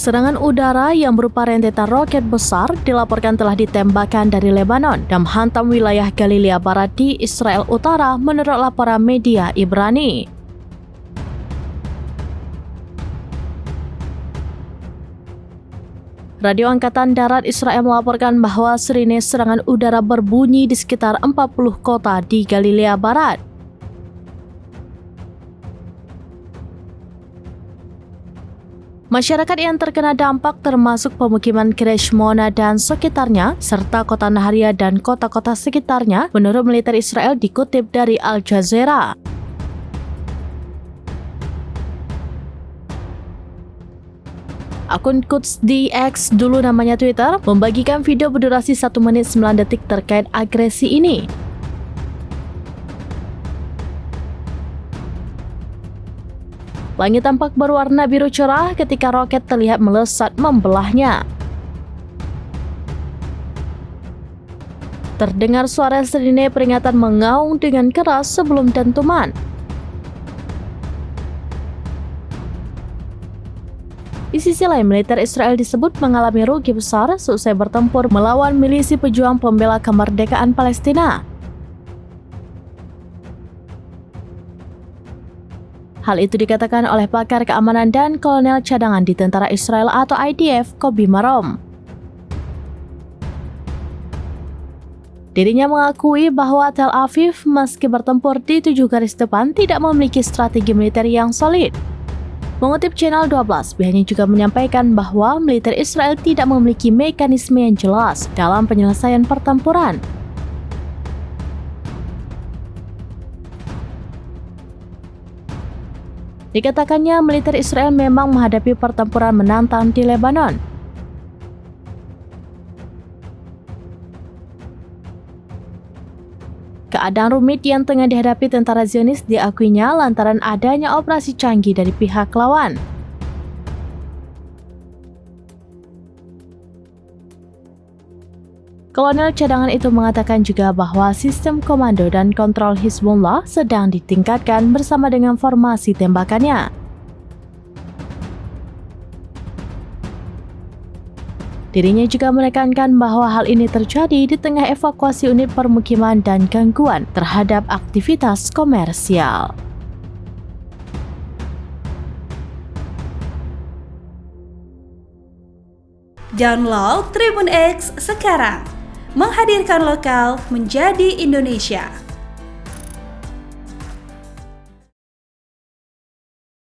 Serangan udara yang berupa rentetan roket besar dilaporkan telah ditembakkan dari Lebanon dan menghantam wilayah Galilea Barat di Israel Utara menurut laporan media Ibrani. Radio Angkatan Darat Israel melaporkan bahwa sirine serangan udara berbunyi di sekitar 40 kota di Galilea Barat. Masyarakat yang terkena dampak termasuk pemukiman Kiryat Shmona dan sekitarnya, serta kota Naharia dan kota-kota sekitarnya, menurut militer Israel dikutip dari Al Jazeera. Akun Quds di X, dulu namanya Twitter, membagikan video berdurasi 1 menit 9 detik terkait agresi ini. Langit tampak berwarna biru cerah ketika roket terlihat melesat membelahnya. Terdengar suara sirine peringatan mengaung dengan keras sebelum dentuman. Di sisi lain, militer Israel disebut mengalami rugi besar seusai bertempur melawan milisi pejuang pembela kemerdekaan Palestina. Hal itu dikatakan oleh pakar keamanan dan kolonel cadangan di tentara Israel atau IDF, Kobi Marom. Dirinya mengakui bahwa Tel Aviv meski bertempur di 7 garis depan tidak memiliki strategi militer yang solid. Mengutip Channel 12, pihaknya juga menyampaikan bahwa militer Israel tidak memiliki mekanisme yang jelas dalam penyelesaian pertempuran. Dikatakannya militer Israel memang menghadapi pertempuran menantang di Lebanon. Keadaan rumit yang tengah dihadapi tentara Zionis diakuinya lantaran adanya operasi canggih dari pihak lawan. Kolonel cadangan itu mengatakan juga bahwa sistem komando dan kontrol Hizbullah sedang ditingkatkan bersama dengan formasi tembakannya. Dirinya juga menekankan bahwa hal ini terjadi di tengah evakuasi unit permukiman dan gangguan terhadap aktivitas komersial. Download Tribun X sekarang, menghadirkan lokal menjadi Indonesia.